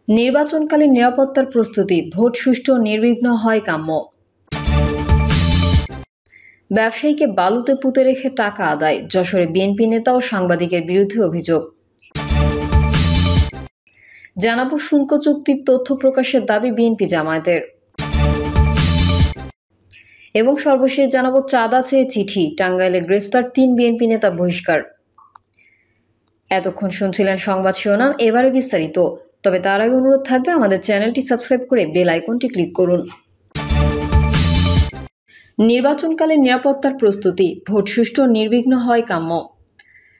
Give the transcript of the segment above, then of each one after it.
নির্বাচনকালীন নিরাপত্তার প্রস্তুতি, ভোট সুষ্ঠু ও নির্বিঘ্ন হয় কাম্য। ব্যবসায়ীকে বালুতে পুঁতে রেখে টাকা আদায়, যশোরে বিএনপি নেতা ও সাংবাদিকের বিরুদ্ধে অভিযোগ। জানাবো শুল্ক চুক্তির তথ্য প্রকাশের দাবি বিএনপি জামায়াতের। এবং সর্বশেষ জানাবো চাঁদা চেয়ে চিঠি, টাঙ্গাইলে গ্রেফতার ৩ বিএনপি নেতা বহিষ্কার। এতক্ষণ শুনছিলেন সংবাদ শিরোনাম, এবারে বিস্তারিত। তবে তার আগে অনুরোধ থাকবে আমাদের চ্যানেলটি সাবস্ক্রাইব করে বেল আইকনটি ক্লিক করুন। নির্বাচনকালীন নিরাপত্তার প্রস্তুতি, ভোট সুষ্ঠু ও নির্বিঘ্ন হয় কাম্য।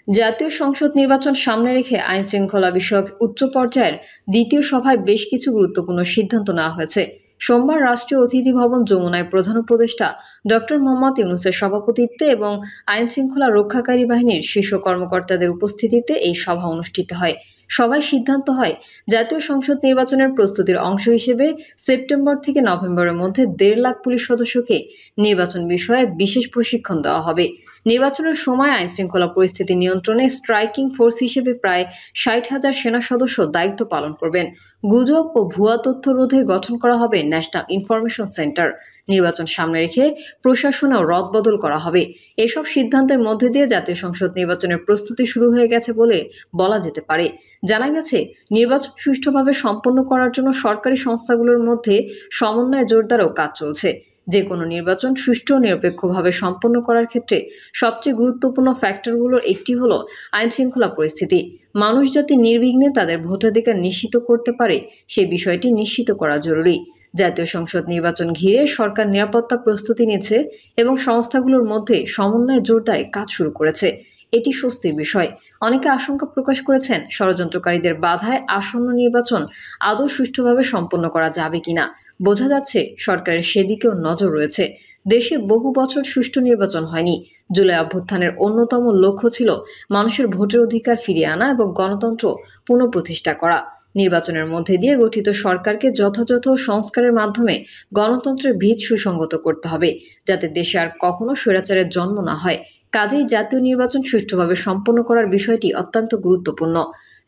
জাতীয় সংসদ নির্বাচন সামনে রেখে আইন শৃঙ্খলা বিষয়ক উচ্চ পর্যায়ের দ্বিতীয় সভায় বেশ কিছু গুরুত্বপূর্ণ সিদ্ধান্ত নেওয়া হয়েছে। সোমবার রাষ্ট্রীয় অতিথি ভবন যমুনায় প্রধান উপদেষ্টা ডক্টর মোহাম্মদ ইউনূসের সভাপতিত্বে এবং আইন শৃঙ্খলা রক্ষাকারী বাহিনীর শীর্ষ কর্মকর্তাদের উপস্থিতিতে এই সভা অনুষ্ঠিত হয়। সভায় সিদ্ধান্ত হয়, জাতীয় সংসদ নির্বাচনের প্রস্তুতির অংশ হিসেবে সেপ্টেম্বর থেকে নভেম্বরের মধ্যে ১.৫ লাখ পুলিশ সদস্যকে নির্বাচন বিষয়ে বিশেষ প্রশিক্ষণ দেওয়া হবে। নির্বাচনের সময় আইনশৃঙ্খলা পরিস্থিতি নিয়ন্ত্রণে স্ট্রাইকিং ফোর্স হিসেবে প্রায় ৬০,০০০ সেনা সদস্য দায়িত্ব পালন করবেন। গুজব ও ভুয়া তথ্য রোধে গঠন করা হবে ন্যাশনাল ইনফরমেশন সেন্টার। নির্বাচন সামনে রেখে প্রশাসনেও রদবদল করা হবে। এসব সিদ্ধান্তের মধ্যে দিয়ে জাতীয় সংসদ নির্বাচনের প্রস্তুতি শুরু হয়ে গেছে বলে বলা যেতে পারে। জানা গেছে, নির্বাচন সুষ্ঠুভাবে সম্পন্ন করার জন্য সরকারি সংস্থাগুলোর মধ্যে সমন্বয় জোরদারও কাজ চলছে। যে কোনো নির্বাচন সুষ্ঠু ও নিরপেক্ষভাবে সম্পন্ন করার ক্ষেত্রে সবচেয়ে গুরুত্বপূর্ণ ফ্যাক্টরগুলোর একটি হলো আইন শৃঙ্খলা পরিস্থিতি। মানুষ যাতে নির্বিঘ্নে তাদের ভোটাধিকার নিশ্চিত করতে পারে, সেই বিষয়টি নিশ্চিত করা জরুরি। জাতীয় সংসদ নির্বাচন ঘিরে সরকার নিরাপত্তা প্রস্তুতি নিচ্ছে এবং সংস্থাগুলোর মধ্যে সমন্বয় জোরদারে কাজ শুরু করেছে। এটি স্বস্তির বিষয়। অনেকে আশঙ্কা প্রকাশ করেছেন, ষড়যন্ত্রকারীদের বাধায় আসন্ন নির্বাচন আদৌ সুষ্ঠুভাবে সম্পন্ন করা যাবে কিনা। বোঝা যাচ্ছে সরকারের সেদিকেও নজর রয়েছে। দেশে বহু বছর সুষ্ঠু নির্বাচন হয়নি। জুলাই অভ্যুত্থানের অন্যতম লক্ষ্য ছিল মানুষের ভোটের অধিকার ফিরিয়ে আনা এবং গণতন্ত্র পুনঃপ্রতিষ্ঠা করা। নির্বাচনের মধ্যে দিয়ে গঠিত সরকারকে যথাযথ সংস্কারের মাধ্যমে গণতন্ত্রের ভিত সুসংগত করতে হবে, যাতে দেশে আর কখনো স্বৈরাচারের জন্ম না হয়। কাজেই জাতীয় নির্বাচন সুষ্ঠুভাবে সম্পন্ন করার বিষয়টি অত্যন্ত গুরুত্বপূর্ণ।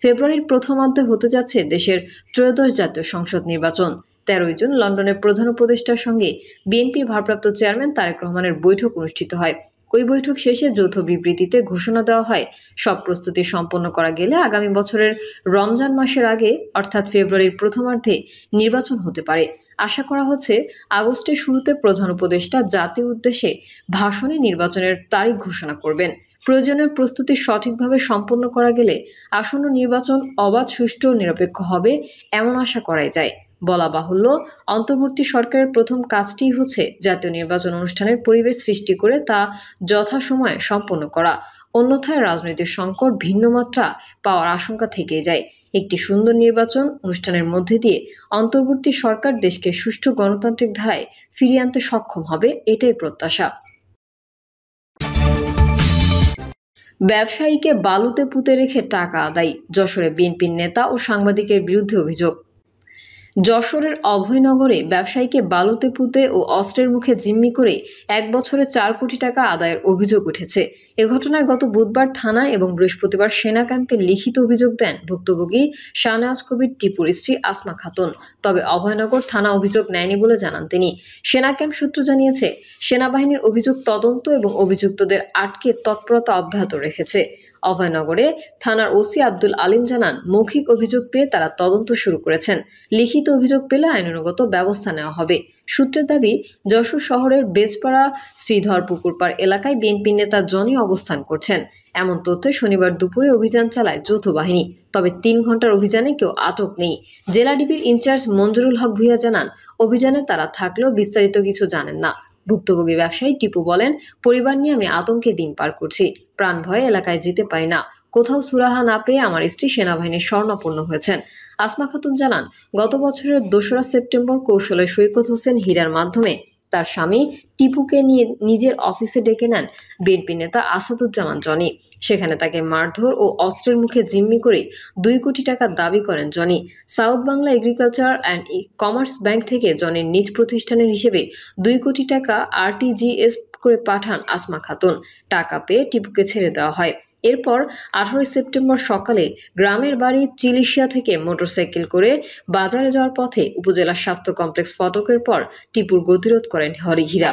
ফেব্রুয়ারির প্রথমার্ধে হতে যাচ্ছে দেশের ত্রয়োদশ জাতীয় সংসদ নির্বাচন। ১৩ জুন লন্ডনের প্রধান উপদেষ্টার সঙ্গে বিএনপির ভারপ্রাপ্ত চেয়ারম্যান তারেক রহমানের বৈঠক অনুষ্ঠিত হয়। ওই বৈঠক শেষে যৌথ বিবৃতিতে ঘোষণা দেওয়া হয়, সব প্রস্তুতি সম্পন্ন করা গেলে আগামী বছরের রমজান মাসের আগে অর্থাৎ ফেব্রুয়ারির প্রথমার্ধে নির্বাচন হতে পারে। আশা করা হচ্ছে আগস্টের শুরুতে প্রধান উপদেষ্টা জাতির উদ্দেশ্যে ভাষণে নির্বাচনের তারিখ ঘোষণা করবেন। প্রয়োজনীয় প্রস্তুতি সঠিকভাবে সম্পন্ন করা গেলে আসন্ন নির্বাচন অবাধ, সুষ্ঠু ও নিরপেক্ষ হবে এমন আশা করাই যায়। বলা বাহুল্য, অন্তর্বর্তী সরকারের প্রথম কাজটি হচ্ছে জাতীয় নির্বাচন অনুষ্ঠানের পরিবেশ সৃষ্টি করে তা যথাসময়ে সম্পন্ন করা। অন্যথায় রাজনৈতিক সংকট ভিন্ন মাত্রা পাওয়ার আশঙ্কা থেকেই যায়। একটি সুন্দর নির্বাচন অনুষ্ঠানের মধ্যে দিয়ে অন্তর্বর্তী সরকার দেশকে সুষ্ঠু গণতান্ত্রিক ধারায় ফিরিয়ে আনতে সক্ষম হবে, এটাই প্রত্যাশা। ব্যবসায়ীকে বালুতে পুঁতে রেখে টাকা আদায়, যশোরে বিএনপির নেতা ও সাংবাদিকের বিরুদ্ধে অভিযোগ। যশোরের অভয়নগরে ব্যবসায়ীকে বালুতে পুঁতে ও অস্ত্রের মুখে জিম্মি করে ১ বছরে ৪ কোটি টাকা আদায়ের অভিযোগ উঠেছে। এ ঘটনায় গত বুধবার থানায় এবং বৃহস্পতিবার সেনা ক্যাম্পে লিখিত অভিযোগ দেন ভুক্তভোগী শাহনেওয়াজ কবির টিপুর স্ত্রী আসমা খাতুন। তবে অভয়নগর থানা অভিযোগ নেয়নি বলে জানান তিনি। সেনা ক্যাম্প সূত্র জানিয়েছে, সেনাবাহিনীর অভিযোগ তদন্ত এবং অভিযুক্তদের আটকে তৎপরতা অব্যাহত রেখেছে। অভয়নগরে থানার ওসি আব্দুল আলিম জানান, মৌখিক অভিযোগ পেয়ে তারা তদন্ত শুরু করেছেন। লিখিত অভিযোগ পেলে আইনানুগত ব্যবস্থা নেওয়া হবে। সূত্রের দাবি, যশোর শহরের বেজপাড়া শ্রীধর পুকুরপাড় এলাকায় বিএনপি নেতা জনি অবস্থান করছেন। এমন তথ্যে শনিবার দুপুরে অভিযান চালায় যৌথ বাহিনী। তবে ৩ ঘন্টার অভিযানে কেউ আটক নেই। জেলা ডিবির ইনচার্জ মঞ্জুরুল হক ভূঁইয়া জানান, অভিযানে তারা থাকলেও বিস্তারিত কিছু জানেন না। ভুক্তভোগী ব্যবসায়ী টিপু বলেন, পরিবার নিয়ে আমি আতঙ্কে দিন পার করছি। প্রাণ ভয়ে এলাকায় যেতে পারি না। কোথাও সুরাহা না পেয়ে আমার স্ত্রী সেনাবাহিনীর শরণাপন্ন হয়েছেন। আসমা খাতুন জানান, গত বছরের ২রা সেপ্টেম্বর কৌশলে সৈকত হোসেন হীরার মাধ্যমে তার স্বামী টিপুকে নিয়ে নিজের অফিসে ডেকে নেন বিএনপি নেতা আসাদুজ্জামান জনি। সেখানে তাকে মারধর ও অস্ত্রের মুখে জিম্মি করে ২ কোটি টাকা দাবি করেন Johnny. South Bangla agriculture and commerce bank থেকে জনির নিজ প্রতিষ্ঠানের হিসেবে ২ কোটি টাকা আরটিজিএস করে পাঠান আসমা খাতুন। টাকা পেয়ে টিপুকে ছেড়ে দেওয়া হয়। এরপর 18 সেপ্টেম্বর সকালে গ্রামের বাড়ি চিলিশিয়া থেকে মোটরসাইকেল করে বাজারে যাওয়ার পথে উপজেলা স্বাস্থ্য কমপ্লেক্স ফটকের পর টিপুর গতিরোধ করেন হীরা।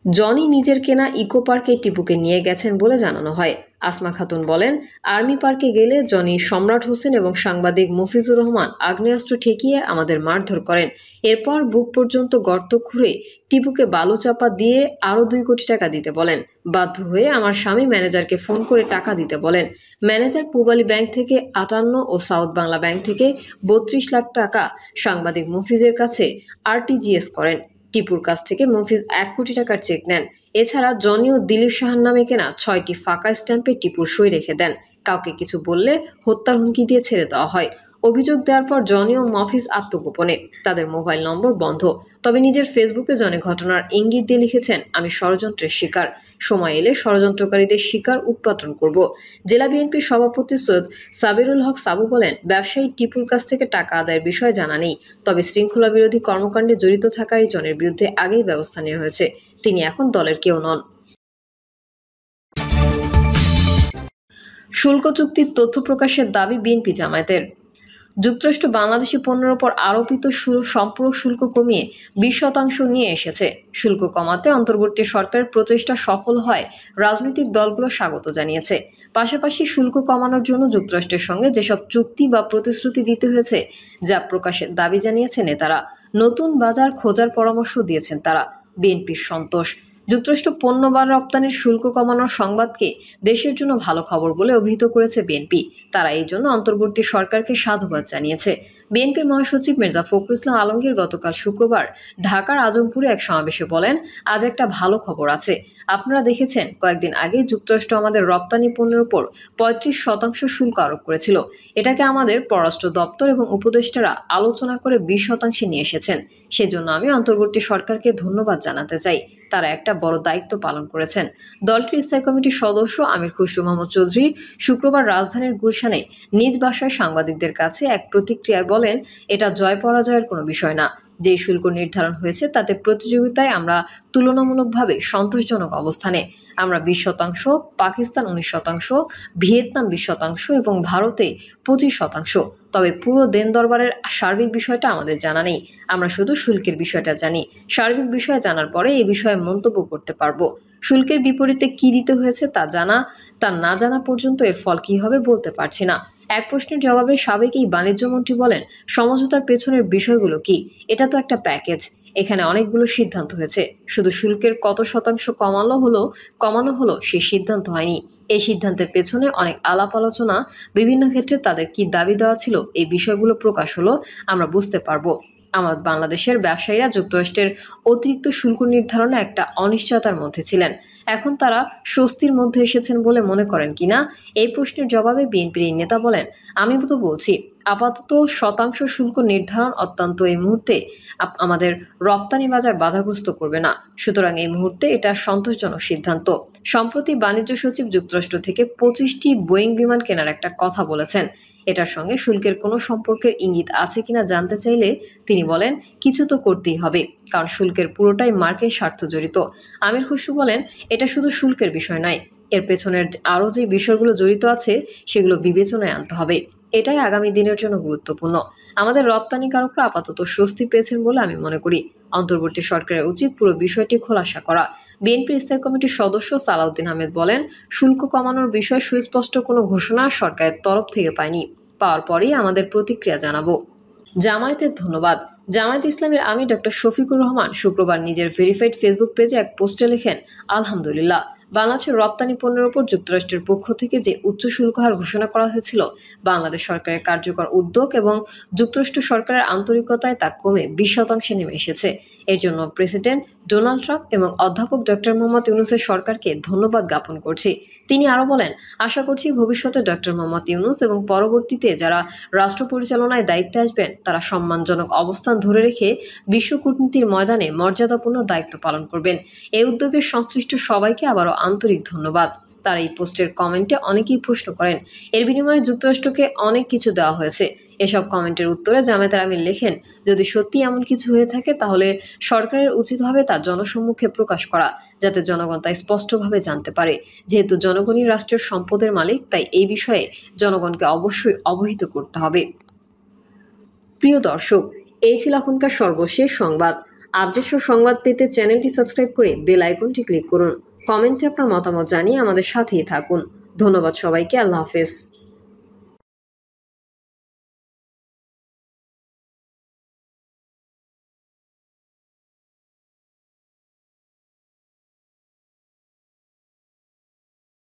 জনি নিজের কেনা ইকো পার্কে টিপুকে নিয়ে গেছেন বলে জানানো হয়। আসমা খাতুন বলেন, আর্মি পার্কে গেলে জনি, সম্রাট হোসেন এবং সাংবাদিক মফিজুর রহমান আগ্নেয়াস্ত্র ঠেকিয়ে আমাদের মারধর করেন। এরপর বুক পর্যন্ত গর্ত খুঁড়ে টিপুকে বালু চাপা দিয়ে আরও 2 কোটি টাকা দিতে বলেন। বাধ্য হয়ে আমার স্বামী ম্যানেজারকে ফোন করে টাকা দিতে বলেন। ম্যানেজার পূবালী ব্যাংক থেকে 58 ও সাউথ বাংলা ব্যাংক থেকে 32 লাখ টাকা সাংবাদিক মফিজের কাছে আরটিজিএস করেন। টিপুর কাছ থেকে মফিজ 1 কোটি টাকার চেক নেন। এছাড়া জনি ও দিলীপ সাহার নামে কেনা 6টি ফাঁকা স্ট্যাম্পে টিপুর সই রেখে দেন। কাউকে কিছু বললে হত্যার হুমকি দিয়ে ছেড়ে দেওয়া হয়। অভিযোগ দেওয়ার পর জনি ও মফিজ আত্মগোপনে। তাদের মোবাইল নম্বর বন্ধ। তবে নিজের ফেসবুকে জনি ঘটনার ইঙ্গিত দিয়ে লিখেছেন, আমি ষড়যন্ত্রের শিকার। সময় এলে ষড়যন্ত্রকারীদের শিকার উৎপাটন করব। জেলা বিএনপির সভাপতি সৈয়দ সাবিরুল হক সাবু বলেন, ব্যবসায়ী টিপুর কাছ থেকে টাকা আদায়ের বিষয়ে জানা নেই। তবে শৃঙ্খলা বিরোধী কর্মকাণ্ডে জড়িত থাকা এই জনের বিরুদ্ধে আগেই ব্যবস্থা নেওয়া হয়েছে। তিনি এখন দলের কেউ নন। শুল্ক চুক্তির তথ্য প্রকাশের দাবি বিএনপি জামায়াতের। যুক্তরাষ্ট্র বাংলাদেশি পণ্যের ওপর আরোপিত সম্পূরক শুল্ক কমিয়ে 20% নিয়ে এসেছে। শুল্ক কমাতে অন্তর্বর্তী সরকারের প্রচেষ্টা সফল হয় রাজনৈতিক দলগুলো স্বাগত জানিয়েছে। পাশাপাশি শুল্ক কমানোর জন্য যুক্তরাষ্ট্রের সঙ্গে যেসব চুক্তি বা প্রতিশ্রুতি দিতে হয়েছে যা প্রকাশের দাবি জানিয়েছে নেতারা। নতুন বাজার খোঁজার পরামর্শ দিয়েছেন তারা। বিএনপির সন্তোষ, যুক্তরাষ্ট্র পণ্য বা রপ্তানির শুল্ক কমানোর সংবাদকে দেশের জন্য ভালো খবর বলে অভিহিত করেছে বিএনপি। তারা এই জন্য অন্তর্বর্তী সরকারকে সাধুবাদ জানিয়েছে। বিএনপির মহাসচিব মির্জা ফখরুল ইসলাম আলমগীর গতকাল শুক্রবার ঢাকার আজমপুরে এক সমাবেশে বলেন, আজ একটা ভালো খবর আছে। আপনারা দেখেছেন, কয়েকদিন আগে যুক্তরাষ্ট্র আমাদের রপ্তানি পণ্যের উপর 35% শুল্ক আরোপ করেছিল। এটাকে আমাদের পররাষ্ট্র দপ্তর এবং উপদেষ্টারা আলোচনা করে 20% নিয়ে এসেছেন। সেজন্য আমি অন্তর্বর্তী সরকারকে ধন্যবাদ জানাতে চাই। তারা একটা বড় দায়িত্ব পালন করেছেন। দলটির স্থায়ী কমিটির সদস্য আমির খুসরু মোহাম্মদ চৌধুরী শুক্রবার রাজধানীর গুলশানে নিজ বাসায় সাংবাদিকদের কাছে এক প্রতিক্রিয়ায় বলেন, এটা জয় পরাজয়ের কোনো বিষয় না। যে শুল্ক নির্ধারণ হয়েছে তাতে প্রতিযোগিতায় আমরা তুলনামূলকভাবে সন্তোষজনক অবস্থানে। আমরা 20%, পাকিস্তান 19%, ভিয়েতনাম 20% এবং ভারতে 25%। তবে পুরো দেন দরবারের সার্বিক বিষয়টা আমাদের জানা নেই। আমরা শুধু শুল্কের বিষয়টা জানি। সার্বিক বিষয় জানার পরে এই বিষয়ে মন্তব্য করতে পারবো। শুল্কের বিপরীতে কি দিতে হয়েছে তা না জানা পর্যন্ত এর ফল কি হবে বলতে পারছি না। এক প্রশ্নের জবাবে সাবেক এই বাণিজ্যমন্ত্রী বলেন, সমঝোতার পেছনের বিষয়গুলো কি? এটা তো একটা প্যাকেজ। এখানে অনেকগুলো সিদ্ধান্ত হয়েছে। শুধু শুল্কের কত শতাংশ কমানো হলো সেই সিদ্ধান্ত হয়নি। এই সিদ্ধান্তের পেছনে অনেক আলাপ আলোচনা, বিভিন্ন ক্ষেত্রে তাদের কি দাবি দেওয়া ছিল, এই বিষয়গুলো প্রকাশ হলো, আমরা বুঝতে পারবো। আমার বাংলাদেশের ব্যবসায়ীরা যুক্তরাষ্ট্রের অতিরিক্ত শুল্ক নির্ধারণে একটা অনিশ্চয়তার মধ্যে ছিলেন। এখন তারা স্বস্তির মধ্যে এসেছেন বলে মনে করেন কিনা, এই প্রশ্নের জবাবে বিএনপির এই নেতা বলেন, আমি তো বলছি আপাতত শতাংশ শুল্ক নির্ধারণ অত্যন্ত এই মুহূর্তে আমাদের রপ্তানি বাজার বাধাগ্রস্ত করবে না। সুতরাং এই মুহূর্তে এটা সন্তোষজনক সিদ্ধান্ত। সম্প্রতি বাণিজ্য সচিব যুক্তরাষ্ট্র থেকে 25টি বোয়িং বিমান কেনার একটা কথা বলেছেন। এটার সঙ্গে শুল্কের কোনো সম্পর্কের ইঙ্গিত আছে কিনা জানতে চাইলে তিনি বলেন, কিছু তো করতেই হবে, কারণ শুল্কের পুরোটাই মার্কিন স্বার্থ জড়িত। আমির খুসরু বলেন, এটা শুধু শুল্কের বিষয় নয়, এর পেছনের আরও যে বিষয়গুলো জড়িত আছে সেগুলো বিবেচনায় আনতে হবে। এটাই আগামী দিনের জন্য গুরুত্বপূর্ণ। আমাদের রপ্তানিকারকরা আপাতত স্বস্তি পেয়েছেন বলে আমি মনে করি। অন্তর্বর্তী সরকারের উচিত পুরো বিষয়টি খোলাসা করা। বিএনপির স্থায়ী কমিটির সদস্য সালাউদ্দিন আহমেদ বলেন, শুল্ক কমানোর বিষয়ে সুস্পষ্ট কোনো ঘোষণা সরকারের তরফ থেকে পায়নি। পাওয়ার পরেই আমাদের প্রতিক্রিয়া জানাবো। জামায়াতের ধন্যবাদ। জামায়াত ইসলামের আমির ডক্টর শফিকুর রহমান শুক্রবার নিজের ভেরিফাইড ফেসবুক পেজে এক পোস্টে লেখেন, আলহামদুলিল্লাহ, বাংলাদেশের রপ্তানি পণ্যের ওপর যুক্তরাষ্ট্রের পক্ষ থেকে যে উচ্চ শুল্ক হার ঘোষণা করা হয়েছিল, বাংলাদেশ সরকারের কার্যকর উদ্যোগ এবং যুক্তরাষ্ট্র সরকারের আন্তরিকতায় তা কমে 20% নেমে এসেছে। এর জন্য প্রেসিডেন্ট ডোনাল্ড ট্রাম্প এবং অধ্যাপক ডক্টর মোহাম্মদ ইউনূসের সরকারকে ধন্যবাদ জ্ঞাপন করছি। তিনি আরও বলেন, আশা করছি ভবিষ্যতে ডক্টর মোহাম্মদ ইউনূস এবং পরবর্তীতে যারা রাষ্ট্র পরিচালনায় দায়িত্বে আসবেন তারা সম্মানজনক অবস্থান ধরে রেখে বিশ্ব কূটনীতির ময়দানে মর্যাদাপূর্ণ দায়িত্ব পালন করবেন। এই উদ্যোগের সংশ্লিষ্ট সবাইকে আবারও আন্তরিক ধন্যবাদ। তার এই পোস্টের কমেন্টে অনেকেই প্রশ্ন করেন, এর বিনিময়ে যুক্তরাষ্ট্রকে অনেক কিছু দেওয়া হয়েছে, এসব কমেন্টের উত্তরে জামায়াতের আমির লেখেন, যদি সত্যি এমন কিছু হয়ে থাকে তাহলে সরকারের উচিত হবে তা জনসম্মুখে প্রকাশ করা, যাতে জনগণ তা স্পষ্টভাবে জানতে পারে। যেহেতু জনগণই রাষ্ট্রের সম্পদের মালিক, তাই এই বিষয়ে জনগণকে অবশ্যই অবহিত করতে হবে। প্রিয় দর্শক, এই ছিল এখনকার সর্বশেষ সংবাদ। আপডেট সংবাদ পেতে চ্যানেলটি সাবস্ক্রাইব করে বেল আইকনটি ক্লিক করুন। কমেন্টে আপনার মতামত জানিয়ে আমাদের সাথেই থাকুন। ধন্যবাদ সবাইকে। আল্লাহ হাফেজ।